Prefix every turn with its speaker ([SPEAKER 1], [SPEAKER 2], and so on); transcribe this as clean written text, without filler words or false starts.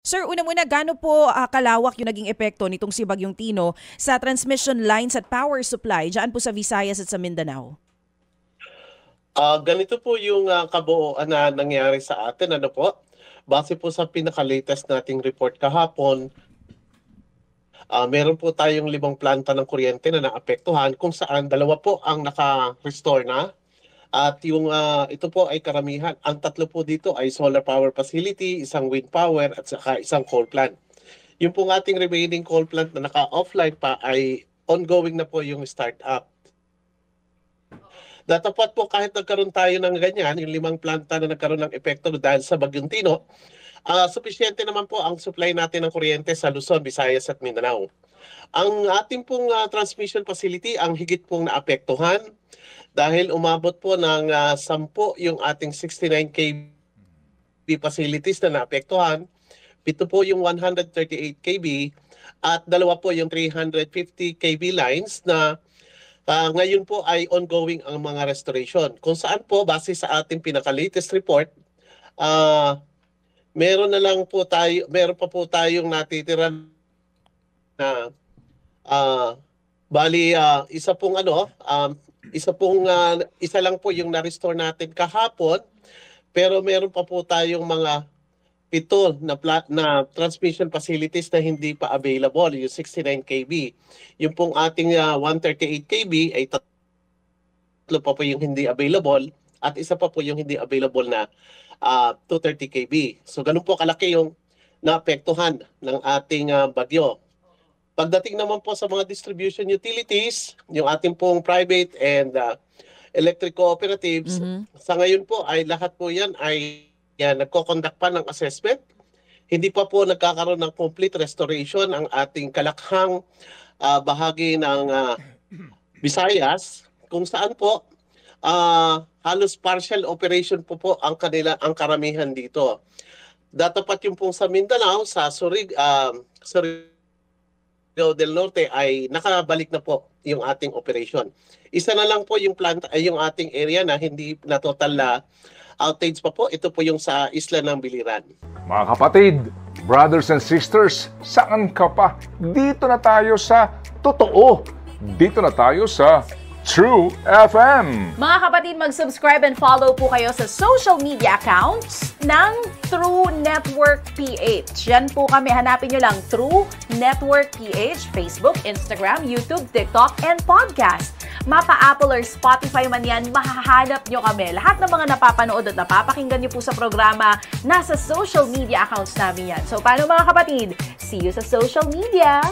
[SPEAKER 1] Sir, una muna, gaano po kalawak yung naging epekto nitong si Bagyong Tino sa transmission lines at power supply dyan po sa Visayas at sa Mindanao?
[SPEAKER 2] Ganito po yung kabuuan na nangyari sa atin. Ano po? Base po sa pinaka-latest nating report kahapon, meron po tayong 5 planta ng kuryente na naapektuhan kung saan 2 po ang naka-restore na. At yung ito po ay karamihan. Ang 3 po dito ay solar power facility, isang wind power at saka isang coal plant. Yung pong ating remaining coal plant na naka-offline pa ay ongoing na po yung start-up. Datapat po kahit nagkaroon tayo ng ganyan, yung 5 planta na nagkaroon ng epekto dahil sa Bagyong Tino, sufisyente naman po ang supply natin ng kuryente sa Luzon, Visayas at Mindanao. Ang ating pong transmission facility ang higit pong naapektuhan dahil umabot po ng 10 yung ating 69 kV facilities na naapektuhan, 7 po yung 138 kV at 2 po yung 350 kV lines na ngayon po ay ongoing ang mga restoration. Kung saan po, base sa ating pinaka-latest report, meron pa po tayong natitira na isa lang po yung na-restore natin kahapon, pero meron pa po tayong mga 7 na transmission facilities na hindi pa available, yung 69 kV. Yung pong ating 138 kV ay 3 pa po yung hindi available at isa pa po yung hindi available na 230 kV. So ganun po kalaki yung naapektuhan ng ating bagyo. Pagdating naman po sa mga distribution utilities, yung ating pong private and electric cooperatives, sa ngayon po ay lahat po yan ay nagko-conduct pa ng assessment. Hindi pa po nagkakaroon ng complete restoration ang ating kalakhang bahagi ng Visayas, kung saan po halos partial operation po ang karamihan dito. Datapat yung pong sa Mindanao, sa Surigao del Norte ay nakabalik na po yung ating operation. Isa na lang po yung yung ating area na hindi na total outage pa po. Ito po yung sa Isla ng Biliran.
[SPEAKER 3] Mga kapatid, brothers and sisters, saan ka pa? Dito na tayo sa totoo. Dito na tayo sa True FM.
[SPEAKER 4] Mga kapatid, mag-subscribe and follow po kayo sa social media accounts ng True Network PH. Yan po kami. Hanapin nyo lang True Network PH, Facebook, Instagram, YouTube, TikTok, and podcast. Mapa Apple or Spotify man yan, mahahanap nyo kami. Lahat ng mga napapanood at napapakinggan nyo po sa programa, nasa social media accounts namin yan. So, paano mga kapatid? See you sa social media!